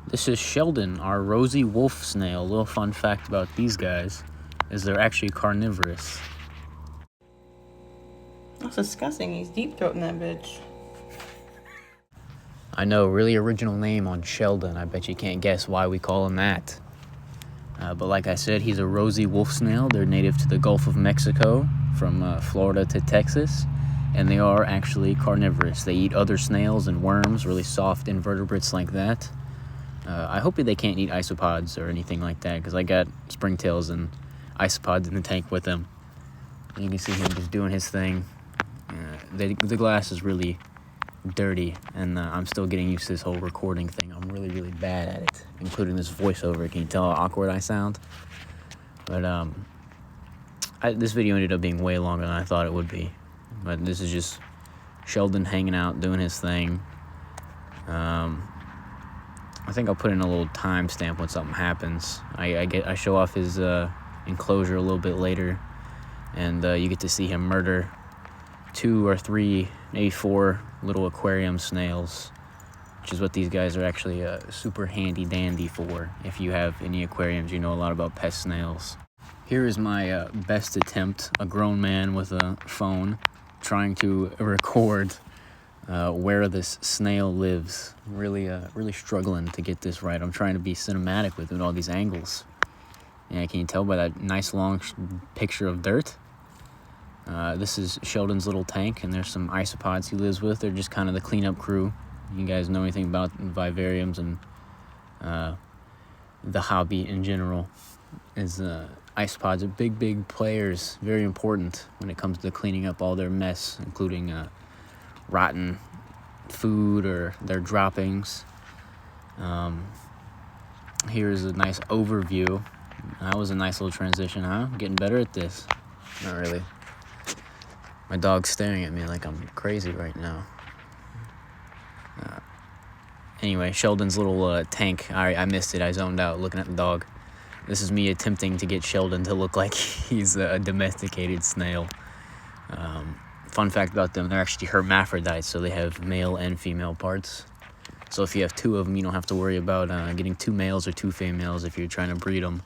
This is Sheldon, our rosy wolf snail. A little fun fact about these guys is they're actually carnivorous. That's disgusting. He's deep throating that bitch. I know, really original name on Sheldon. I bet you can't guess why we call him that. But like I said, he's a rosy wolf snail. They're native to the Gulf of Mexico, from Florida to Texas. And they are actually carnivorous. They eat other snails and worms, really soft invertebrates like that. I hope they can't eat isopods or anything like that, because I got springtails and isopods in the tank with them. You can see him just doing his thing. The glass is really dirty, and I'm still getting used to this whole recording thing. I'm really, really bad at it, including this voiceover. Can you tell how awkward I sound? But this video ended up being way longer than I thought it would be. But this is just Sheldon hanging out, doing his thing. I think I'll put in a little timestamp when something happens. I show off his enclosure a little bit later, and you get to see him murder 2 or 3, maybe 4 little aquarium snails, which is what these guys are actually super handy dandy for. If you have any aquariums, you know a lot about pest snails. Here is my best attempt, a grown man with a phone trying to record where this snail lives. Really struggling to get this right. I'm trying to be cinematic with all these angles. Yeah, can you tell by that nice long picture of dirt? This is Sheldon's little tank, and there's some isopods he lives with. They're just kind of the cleanup crew. You guys know anything about vivariums and the hobby in general, is isopods are big players, very important when it comes to cleaning up all their mess, including rotten food or their droppings. Here's a nice overview. That was a nice little transition, huh? I'm getting better at this. Not really. My dog's staring at me like I'm crazy right now. Anyway, Sheldon's little tank. I missed it. I zoned out looking at the dog. This is me attempting to get Sheldon to look like he's a domesticated snail. Fun fact about them, they're actually hermaphrodites, so they have male and female parts. So if you have 2 of them, you don't have to worry about getting 2 males or 2 females if you're trying to breed them.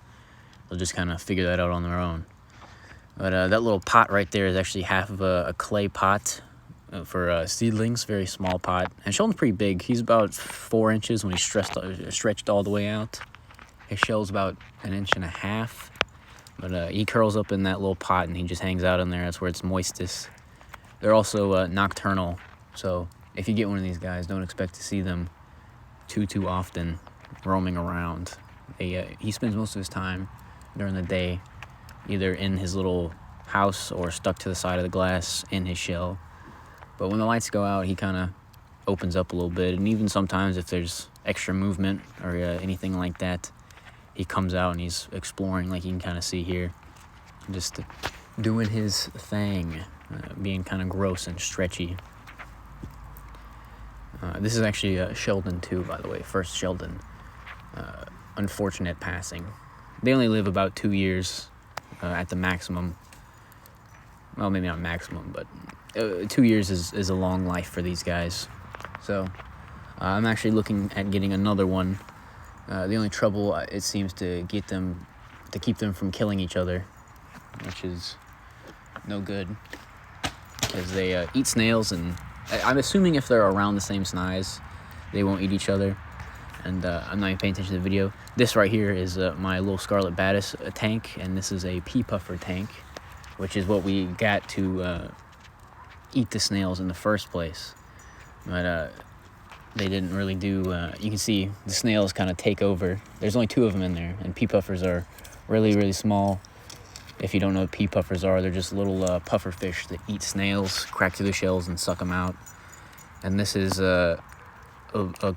They'll just kind of figure that out on their own. But that little pot right there is actually half of a clay pot for seedlings, very small pot. And Sheldon's pretty big. He's about 4 inches when he's stretched all the way out. His shell's about 1.5 inches. But he curls up in that little pot and he just hangs out in there. That's where it's moistest. They're also nocturnal, so if you get one of these guys, don't expect to see them too often roaming around. He spends most of his time during the day either in his little house or stuck to the side of the glass in his shell. But when the lights go out, he kind of opens up a little bit, and even sometimes if there's extra movement or anything like that, he comes out and he's exploring, like you can kind of see here, just doing his thing. Being kind of gross and stretchy. This is actually Sheldon too, by the way. First Sheldon. Unfortunate passing. They only live about 2 years at the maximum. Well, maybe not maximum, but 2 years is a long life for these guys. So I'm actually looking at getting another one. The only trouble it seems to keep them from killing each other, which is no good. Because they eat snails, and I'm assuming if they're around the same size, they won't eat each other. And I'm not even paying attention to the video. This right here is my little Scarlet Batis tank, and this is a pea puffer tank, which is what we got to eat the snails in the first place. But they didn't really do. You can see the snails kind of take over. There's only 2 of them in there, and pea puffers are really small. If you don't know what pea puffers are, they're just little puffer fish that eat snails, crack through the shells, and suck them out. And this is a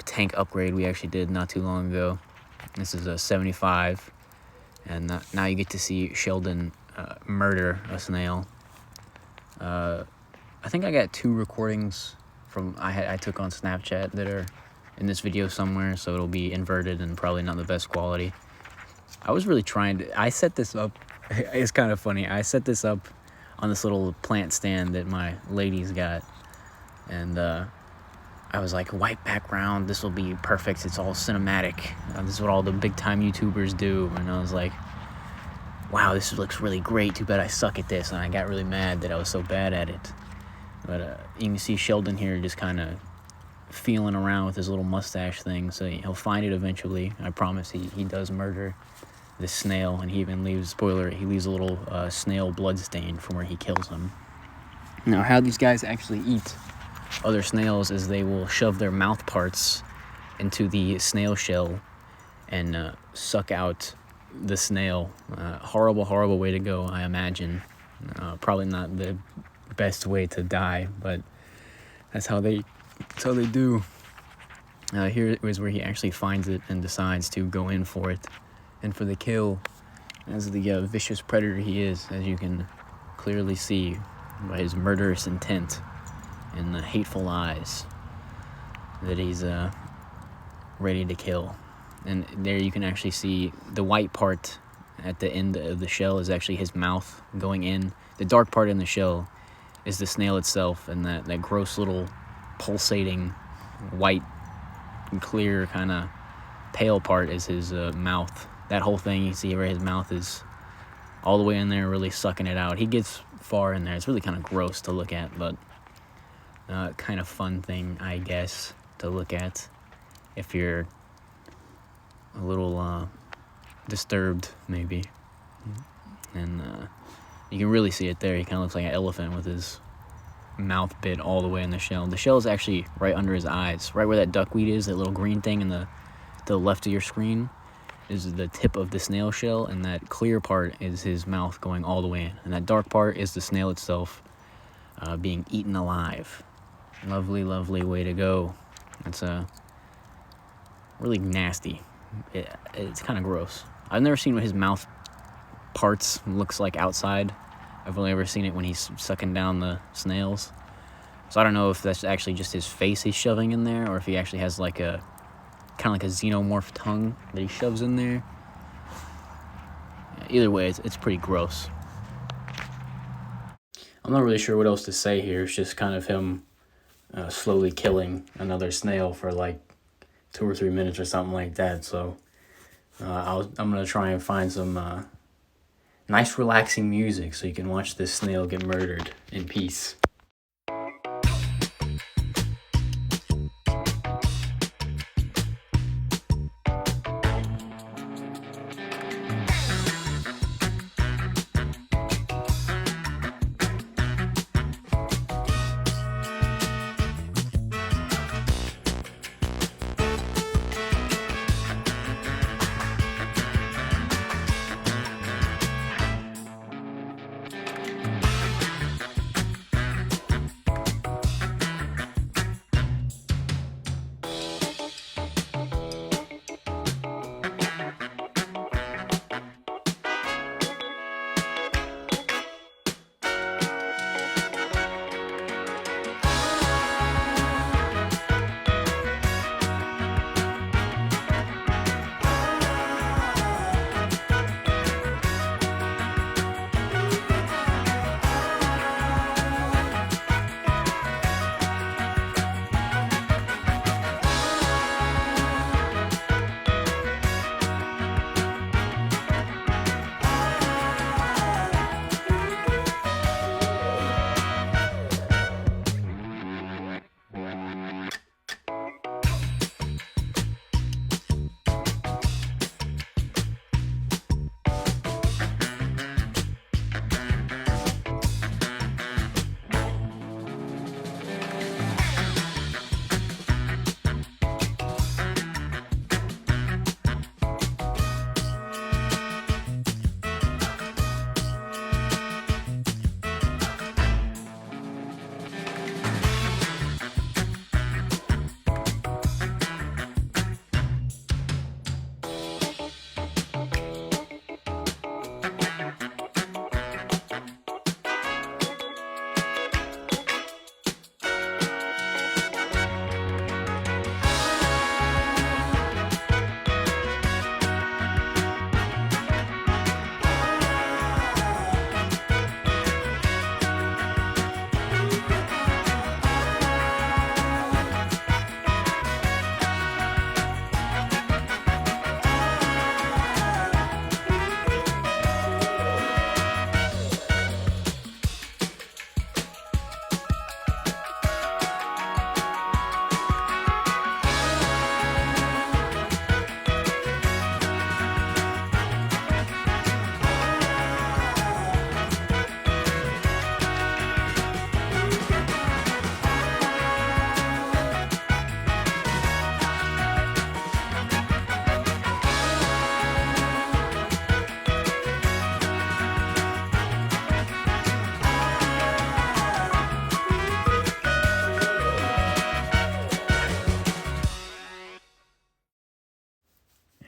tank upgrade we actually did not too long ago. This is a 75, and now you get to see Sheldon murder a snail. I think I got 2 recordings from I took on Snapchat that are in this video somewhere, so it'll be inverted and probably not the best quality. I was really trying to. I set this up. It's kind of funny. I set this up on this little plant stand that my ladies got, and I I was like, white background, this will be perfect. It's all cinematic. This is what all the big time YouTubers do. And I was like, wow, this looks really great. Too bad I suck at this. And I got really mad that I was so bad at it. But you can see Sheldon here just kind of feeling around with his little mustache thing. So he'll find it eventually. I promise he does murder this snail. And he even leaves, spoiler, he leaves a little snail blood stain from where he kills him. Now, how these guys actually eat other snails is they will shove their mouth parts into the snail shell and suck out the snail. Horrible way to go, I imagine. Probably not the best way to die, but that's how they do. Here is where he actually finds it and decides to go in for it and for the kill, as the vicious predator he is, as you can clearly see by his murderous intent and the hateful eyes that he's ready to kill. And there you can actually see the white part at the end of the shell is actually his mouth going in. The dark part in the shell is the snail itself, and that gross little pulsating white and clear kind of pale part is his mouth. That whole thing, you see where his mouth is all the way in there, really sucking it out. He gets far in there. It's really kind of gross to look at, but kind of fun thing, I guess, to look at if you're a little disturbed, maybe. And you can really see it there. He kind of looks like an elephant with his mouth bit all the way in the shell. The shell is actually right under his eyes, right where that duckweed is, that little green thing in the left of your screen is the tip of the snail shell, and that clear part is his mouth going all the way in. And that dark part is the snail itself being eaten alive. Lovely way to go. It's really nasty. It's kind of gross. I've never seen what his mouth parts looks like outside. I've only ever seen it when he's sucking down the snails. So I don't know if that's actually just his face he's shoving in there, or if he actually has like a kind of like a xenomorph tongue that he shoves in there. Either way, it's pretty gross. I'm not really sure what else to say here. It's just kind of him slowly killing another snail for like 2 or 3 minutes or something like that. So I'm gonna try and find some nice relaxing music so you can watch this snail get murdered in peace.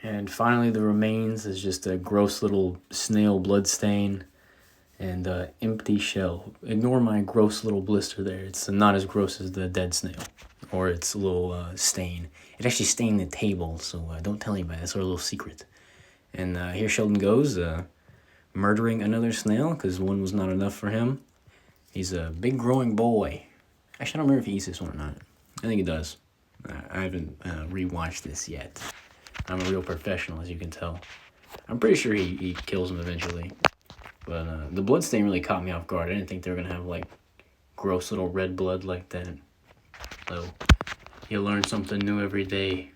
And finally, the remains is just a gross little snail blood stain and empty shell. Ignore my gross little blister there. It's not as gross as the dead snail or its little stain. It actually stained the table, so don't tell anybody. That's our little secret. And here Sheldon goes, murdering another snail because one was not enough for him. He's a big growing boy. Actually, I don't remember if he eats this one or not. I think he does. I haven't rewatched this yet. I'm a real professional, as you can tell. I'm pretty sure he kills him eventually. But the bloodstain really caught me off guard. I didn't think they were going to have, like, gross little red blood like that. So, you learn something new every day.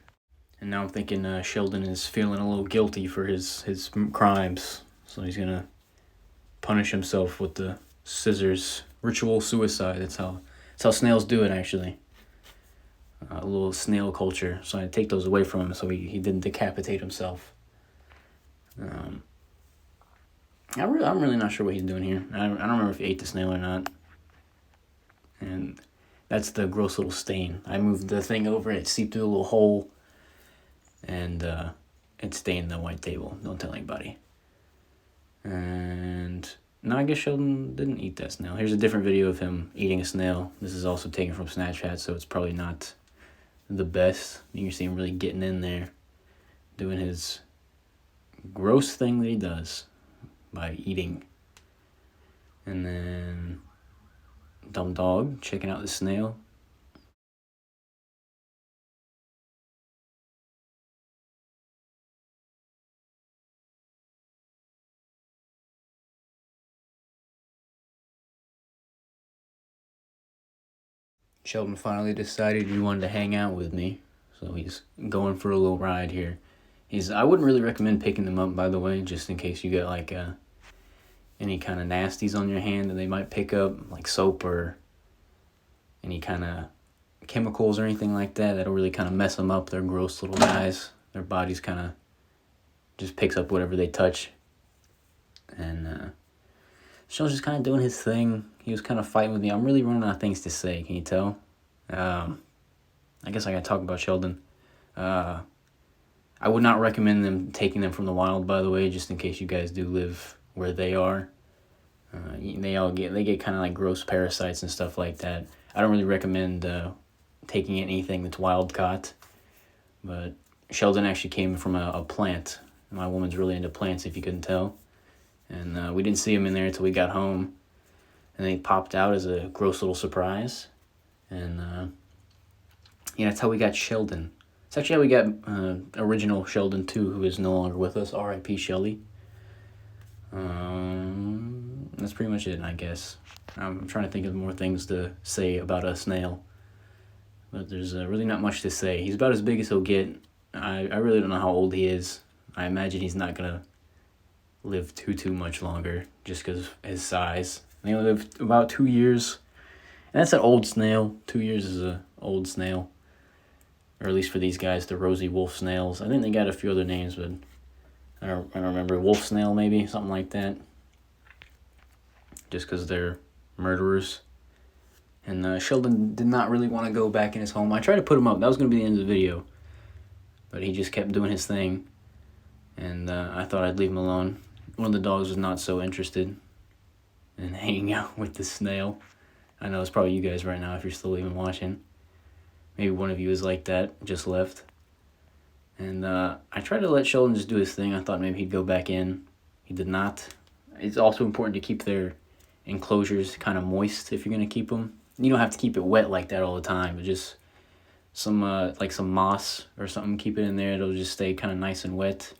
And now I'm thinking Sheldon is feeling a little guilty for his crimes. So he's going to punish himself with the scissors. Ritual suicide. That's how snails do it, actually. A little snail culture. So I take those away from him so he didn't decapitate himself. I'm really not sure what he's doing here. I don't remember if he ate the snail or not. And that's the gross little stain. I moved the thing over, it seeped through a little hole, and it stained the white table. Don't tell anybody. And no, I guess Sheldon didn't eat that snail. Here's a different video of him eating a snail. This is also taken from Snapchat, so it's probably not the best. You can see him really getting in there, doing his gross thing that he does by eating. And then dumb dog checking out the snail. Sheldon finally decided he wanted to hang out with me, so he's going for a little ride here. I wouldn't really recommend picking them up, by the way, just in case you get like any kind of nasties on your hand that they might pick up, like soap or any kind of chemicals or anything like that. That'll really kind of mess them up. They're gross little guys. Their bodies kind of just picks up whatever they touch. And Sheldon's just kind of doing his thing. He was kind of fighting with me. I'm really running out of things to say. Can you tell? I guess I gotta talk about Sheldon. I would not recommend taking them from the wild, by the way, just in case you guys do live where they are. They get kind of like gross parasites and stuff like that. I don't really recommend taking anything that's wild caught. But Sheldon actually came from a plant. My woman's really into plants, if you couldn't tell. And we didn't see him in there until we got home. And then he popped out as a gross little surprise. And that's how we got Sheldon. It's actually how we got original Sheldon too, who is no longer with us. R.I.P. Shelley. That's pretty much it, I guess. I'm trying to think of more things to say about a snail. But there's really not much to say. He's about as big as he'll get. I really don't know how old he is. I imagine he's not going to live too much longer just because of his size. They only live about 2 years. And that's an old snail. 2 years is an old snail. Or at least for these guys, the rosy wolf snails. I think they got a few other names, but I don't remember. Wolf snail, maybe? Something like that. Just because they're murderers. And Sheldon did not really want to go back in his home. I tried to put him up. That was going to be the end of the video. But he just kept doing his thing. And I thought I'd leave him alone. One of the dogs was not so interested in hanging out with the snail. I know it's probably you guys right now if you're still even watching. Maybe one of you is like that, just left. And I tried to let Sheldon just do his thing. I thought maybe he'd go back in. He did not. It's also important to keep their enclosures kind of moist if you're going to keep them. You don't have to keep it wet like that all the time, but just some moss or something, keep it in there. It'll just stay kind of nice and wet.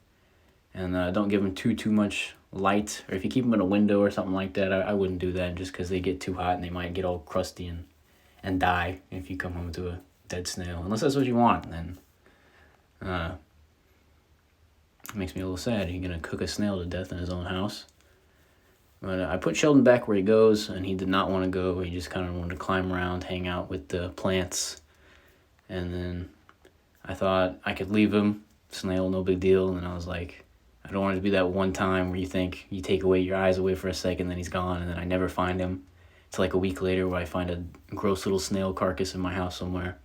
And don't give them too much light. Or if you keep them in a window or something like that, I wouldn't do that just because they get too hot and they might get all crusty and die if you come home to a dead snail. Unless that's what you want, then it makes me a little sad. You're going to cook a snail to death in his own house. But I put Sheldon back where he goes, and he did not want to go. He just kind of wanted to climb around, hang out with the plants. And then I thought I could leave him. Snail, no big deal. And then I was like, I don't want it to be that one time where you think you take away your eyes away for a second, then he's gone, and then I never find him. It's like a week later where I find a gross little snail carcass in my house somewhere.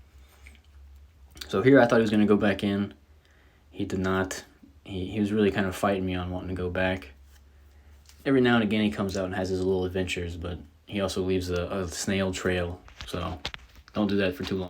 So here I thought he was going to go back in. He did not. he was really kind of fighting me on wanting to go back. Every now and again he comes out and has his little adventures, but he also leaves a snail trail, so don't do that for too long.